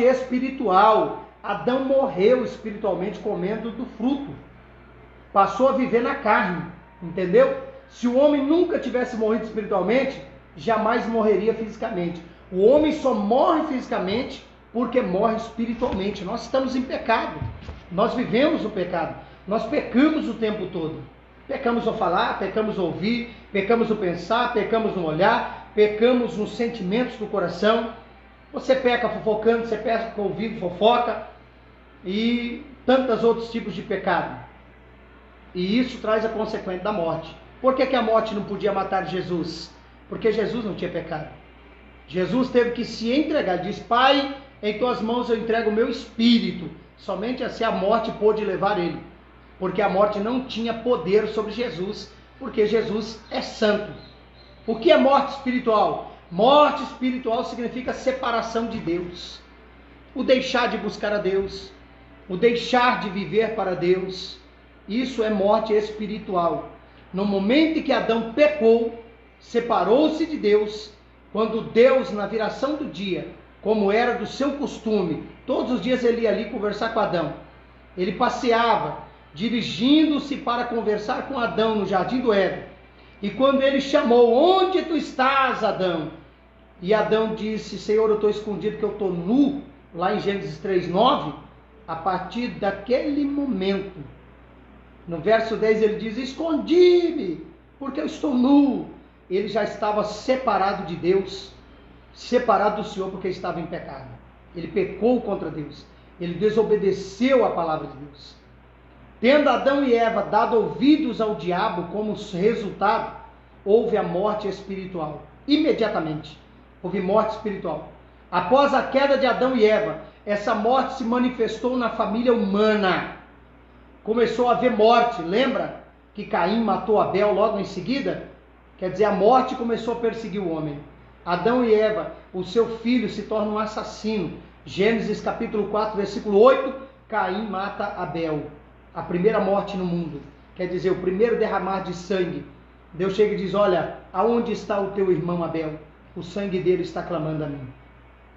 espiritual. Adão morreu espiritualmente comendo do fruto. Passou a viver na carne, entendeu? Se o homem nunca tivesse morrido espiritualmente, jamais morreria fisicamente. O homem só morre fisicamente porque morre espiritualmente. Nós estamos em pecado. Nós vivemos o pecado. Nós pecamos o tempo todo. Pecamos ao falar, pecamos ao ouvir, pecamos no pensar, pecamos no olhar, pecamos nos sentimentos do coração. Você peca fofocando, você peca ouvindo fofoca e tantos outros tipos de pecado. E isso traz a consequência da morte. Por que a morte não podia matar Jesus? Porque Jesus não tinha pecado. Jesus teve que se entregar. Diz: Pai, em tuas mãos eu entrego o meu espírito. Somente assim a morte pôde levar ele. Porque a morte não tinha poder sobre Jesus. Porque Jesus é santo. O que é morte espiritual? Morte espiritual significa separação de Deus. O deixar de buscar a Deus. O deixar de viver para Deus. Isso é morte espiritual. No momento em que Adão pecou, separou-se de Deus, quando Deus, na viração do dia, como era do seu costume, todos os dias ele ia ali conversar com Adão. Ele passeava, dirigindo-se para conversar com Adão no jardim do Éden. E quando ele chamou: onde tu estás, Adão? E Adão disse: Senhor, eu estou escondido porque eu estou nu, lá em Gênesis 3:9. A partir daquele momento, no verso 10 ele diz: escondi-me, porque eu estou nu. Ele já estava separado de Deus, separado do Senhor, porque estava em pecado. Ele pecou contra Deus, ele desobedeceu a palavra de Deus. Tendo Adão e Eva dado ouvidos ao diabo, como resultado, houve a morte espiritual. Imediatamente, houve morte espiritual. Após a queda de Adão e Eva, essa morte se manifestou na família humana. Começou a haver morte. Lembra que Caim matou Abel logo em seguida? Quer dizer, a morte começou a perseguir o homem. Adão e Eva, o seu filho, se torna um assassino. Gênesis capítulo 4, versículo 8, Caim mata Abel. A primeira morte no mundo. Quer dizer, o primeiro derramar de sangue. Deus chega e diz: olha, aonde está o teu irmão Abel? O sangue dele está clamando a mim.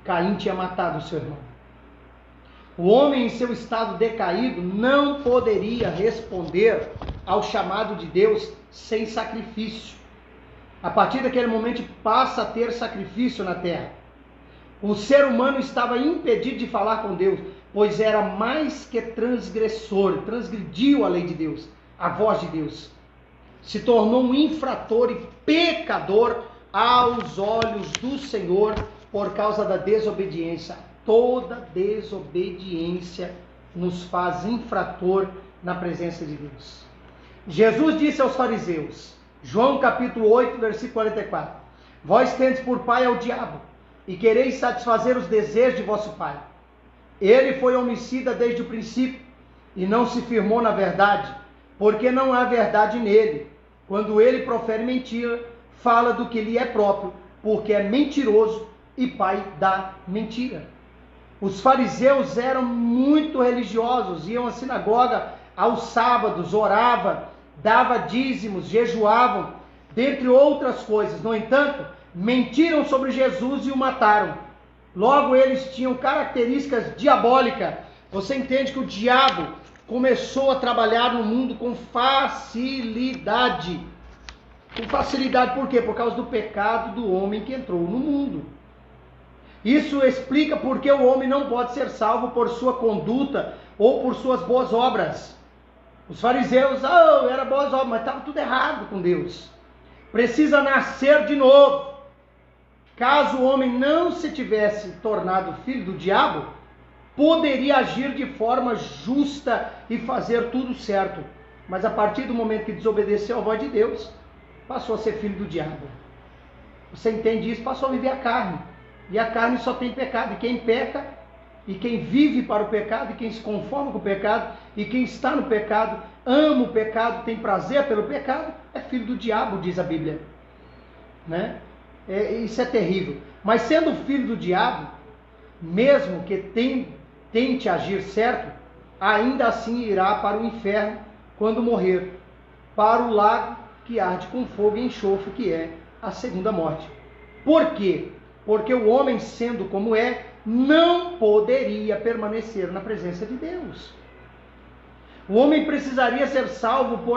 Caim tinha matado o seu irmão. O homem, em seu estado decaído, não poderia responder ao chamado de Deus sem sacrifício. A partir daquele momento passa a ter sacrifício na terra. O ser humano estava impedido de falar com Deus, pois era mais que transgressor, transgrediu a lei de Deus, a voz de Deus. Se tornou um infrator e pecador aos olhos do Senhor por causa da desobediência. Toda desobediência nos faz infrator na presença de Deus. Jesus disse aos fariseus, João capítulo 8, versículo 44, vós tendes por pai ao diabo, e quereis satisfazer os desejos de vosso pai. Ele foi homicida desde o princípio, e não se firmou na verdade, porque não há verdade nele. Quando ele profere mentira, fala do que lhe é próprio, porque é mentiroso e pai da mentira. Os fariseus eram muito religiosos, iam à sinagoga aos sábados, oravam, davam dízimos, jejuavam, dentre outras coisas. No entanto, mentiram sobre Jesus e o mataram. Logo, eles tinham características diabólicas. Você entende que o diabo começou a trabalhar no mundo com facilidade. Com facilidade, por quê? Por causa do pecado do homem que entrou no mundo. Isso explica por que o homem não pode ser salvo por sua conduta ou por suas boas obras. Os fariseus, era boas obras, mas estava tudo errado com Deus. Precisa nascer de novo. Caso o homem não se tivesse tornado filho do diabo, poderia agir de forma justa e fazer tudo certo. Mas a partir do momento que desobedeceu à voz de Deus, passou a ser filho do diabo. Você entende isso? Passou a viver a carne. E a carne só tem pecado. E quem peca, e quem vive para o pecado, e quem se conforma com o pecado, e quem está no pecado, ama o pecado, tem prazer pelo pecado, é filho do diabo, diz a Bíblia. Né? Isso é terrível. Mas sendo filho do diabo, mesmo que tente agir certo, ainda assim irá para o inferno quando morrer, para o lago que arde com fogo e enxofre, que é a segunda morte. Por quê? Porque o homem, sendo como é, não poderia permanecer na presença de Deus. O homem precisaria ser salvo por